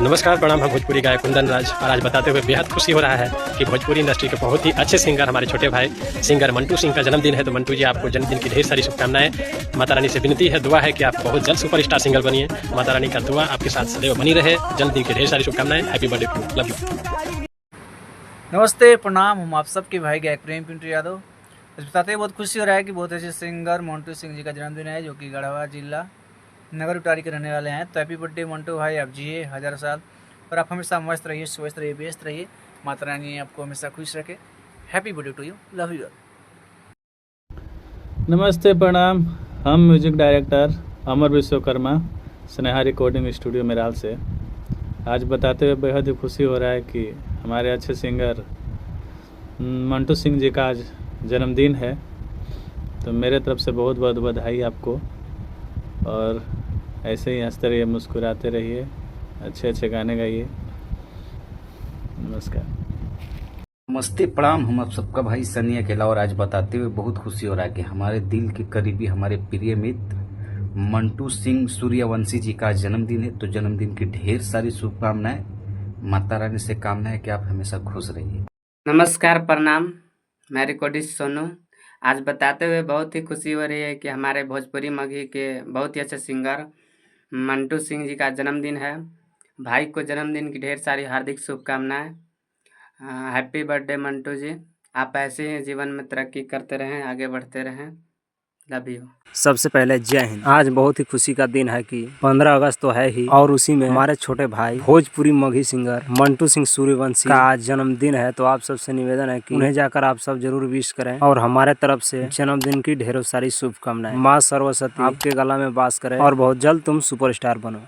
नमस्कार, प्रणाम। हम भोजपुरी गायक कुंदन राज और आज बताते हुए बेहद खुशी हो रहा है कि भोजपुरी इंडस्ट्री के बहुत ही अच्छे सिंगर हमारे छोटे भाई सिंगर मंटू सिंह का जन्मदिन है। तो मंटू जी, आपको जन्मदिन की ढेर सारी शुभकामनाएं। माता रानी से विनती है, दुआ है कि आप बहुत जल्द सुपरस्टार सिंगर बनिए। माता रानी का दुआ आपके साथ सदैव बनी रहे। जन्मदिन की ढेर सारी शुभकामनाएं। Happy birthday to, love you. नमस्ते, प्रणाम। हम आप सबके भाई गायक प्रेम पिंटू यादव। आज बताते हैं बहुत खुशी हो रहा है कि बहुत अच्छे सिंगर मंटू सिंह जी का जन्मदिन है, जो कि गढ़वा जिला नगर उटारी के रहने वाले हैं। तो हैप्पी बर्थडे मंटू भाई, आप जिए 1000 साल और आप हमेशा मस्त रहिए, स्वस्थ रहिए, व्यस्त रहिए। माता रानी आपको हमेशा खुश रखे। Happy birthday to you, love you. नमस्ते, प्रणाम। हम music director Amar Vishwakarma, Sneha recording studio Meral से आज बताते हुए बेहद ही खुशी हो रहा है कि हमारे अच्छे सिंगर मंटू सिंह जी का आज जन्मदिन है। तो मेरे तरफ से बहुत बहुत बधाई आपको, और ऐसे ही हंसते रहिए, मुस्कुराते रहिए, अच्छे अच्छे गाने गाइए। नमस्कार। नमस्ते, प्रणाम। हम आप सबका भाई सनी अकेला, और आज बताते हुए बहुत खुशी हो रहा है कि हमारे दिल के करीबी, हमारे प्रिय मित्र मंटू सिंह सूर्यवंशी जी का जन्मदिन है। तो जन्मदिन की ढेर सारी शुभकामनाएं। माता रानी से कामना है कि आप हमेशा खुश रहिए। नमस्कार, प्रणाम। मैं रिकॉर्डिस्ट सोनू। आज बताते हुए बहुत ही खुशी हो रही है कि हमारे भोजपुरी मगही के बहुत ही अच्छे सिंगर मंटू सिंह जी का जन्मदिन है। भाई को जन्मदिन की ढेर सारी हार्दिक शुभकामनाएं। हैप्पी बर्थडे मंटू जी। आप ऐसे ही जीवन में तरक्की करते रहें, आगे बढ़ते रहें। Love you. सबसे पहले जय हिंद। आज बहुत ही खुशी का दिन है कि 15 अगस्त तो है ही, और उसी में हमारे छोटे भाई भोजपुरी मगही सिंगर मंटू सिंह सूर्यवंशी का आज जन्मदिन है। तो आप सबसे निवेदन है कि उन्हें जाकर आप सब जरूर विश करें, और हमारे तरफ से जन्मदिन की ढेरों सारी शुभकामनाएं। माँ सरस्वती आपके गला में वास करे और बहुत जल्द तुम सुपरस्टार बनो।